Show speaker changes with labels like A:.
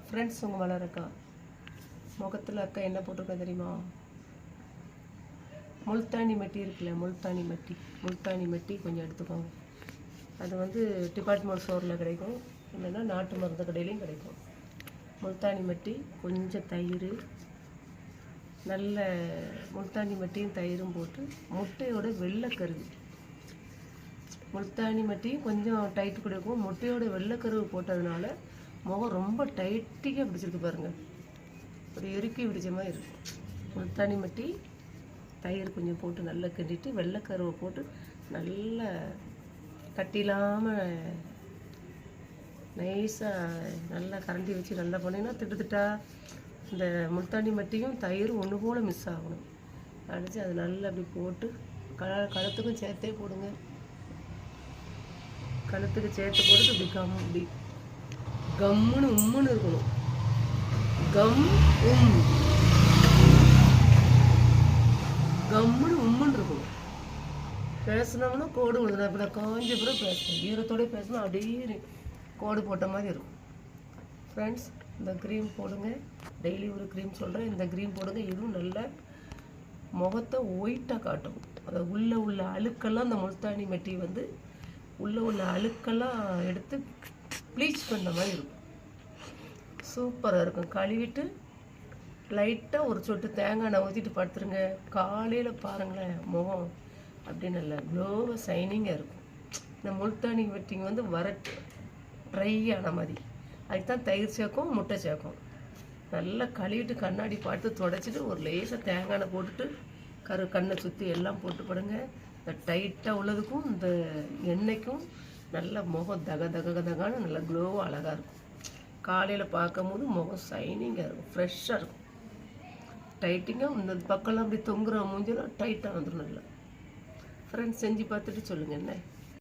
A: Friends உங்கள் மேலே இருக்கா முகத்தில் அக்கா என்ன போட்டிருக்கா தெரியுமா? முல்தானி மெட்டி இருக்குல்ல, முல்தானி மெட்டி கொஞ்சம் எடுத்துக்கோங்க. அது வந்து டிபார்ட்மெண்ட் ஸ்டோரில் கிடைக்கும், இல்லைன்னா நாட்டு மருந்து கடையிலையும் கிடைக்கும். முல்தானி மெட்டி, கொஞ்சம் தயிர், நல்ல முல்தானி மெட்டியும் தயிரும் போட்டு முட்டையோட வெள்ளைக்கருவு, முல்தானி மெட்டியும் கொஞ்சம் டைட்டு கொடுக்கும், முட்டையோட வெள்ளைக்கருவு போட்டதுனால முகம் ரொம்ப டைட்டியாக பிடிச்சிருக்கு பாருங்கள், ஒரு இறுக்கி பிடிச்ச மாதிரி இருக்கும். முல்தானி மெட்டி தயிர் கொஞ்சம் போட்டு நல்லா கிண்டிட்டு வெள்ளைக்கருவை போட்டு நல்லா கட்டிலாமல் நைஸாக நல்லா கரண்டி வச்சு நல்லா பண்ணிங்கன்னா திட்டுத்திட்டா இந்த முல்தானி மெட்டியும் தயிரும் ஒன்று போல் மிஸ் ஆகணும். அடித்து அது நல்லா அப்படி போட்டு கழுத்துக்கும் சேர்த்தே போடுங்க. கழுத்துக்கு சேர்த்து போட்டு இப்படி கம்முன்னு உம்முன்னு இருக்கணும். கம்முன்னு உம்முன்னு இருக்கணும். பேசினோம்னா கோடு விழுதுனா இப்போ காஞ்சி அப்புறம் பேசணும், ஈரத்தோடய பேசணும், அப்படியே கோடு போட்ட மாதிரி இருக்கும். ஃப்ரெண்ட்ஸ், இந்த க்ரீம் போடுங்க. டெய்லி ஒரு க்ரீம் சொல்கிறேன், இந்த க்ரீம் போடுங்க. இதுவும் நல்ல முகத்தை ஒயிட்டாக காட்டும். அதை உள்ள அழுக்கெல்லாம் அந்த முல்தானி மெட்டி வந்து உள்ள அழுக்கெல்லாம் எடுத்து ப்ளீச் பண்ண மாதிரி இருக்கும். சூப்பராக இருக்கும். கழுவிட்டு லைட்டாக ஒரு சொட்டு தேங்காய் எண்ணெய் ஊற்றிட்டு படுத்துருங்க. காலையில் பாருங்களேன், முகம் அப்படி நல்லா க்ளோவாக ஷைனிங்காக இருக்கும். இந்த முல்தானி மெட்டிங்க வந்து ட்ரை ஆன மாதிரி, அதுக்கு தான் தயிர் சேர்க்கும், முட்டை சேர்க்கும். நல்லா கழுவிட்டு கண்ணாடி பார்த்து தொடச்சிட்டு ஒரு லேசாக தேங்காய் எண்ணெய் போட்டுட்டு கண்ணை சுற்றி எல்லாம் போட்டு படுங்க. இந்த டைட்டாக உள்ளதுக்கும் இந்த எண்ணெய்க்கும் நல்ல முகம் தகான்னு நல்லா க்ளோவாக அழகாக இருக்கும். காலையில் பார்க்கும் போது முகம் ஷைனிங்காக இருக்கும், ஃப்ரெஷ்ஷாக இருக்கும். டைட்டிங்காக இந்த பக்கம்லாம் அப்படி தொங்குற மூஞ்செல்லாம் டைட்டாக வந்துடும் நல்லா. ஃப்ரெண்ட்ஸ், செஞ்சு பார்த்துட்டு சொல்லுங்கள் என்ன.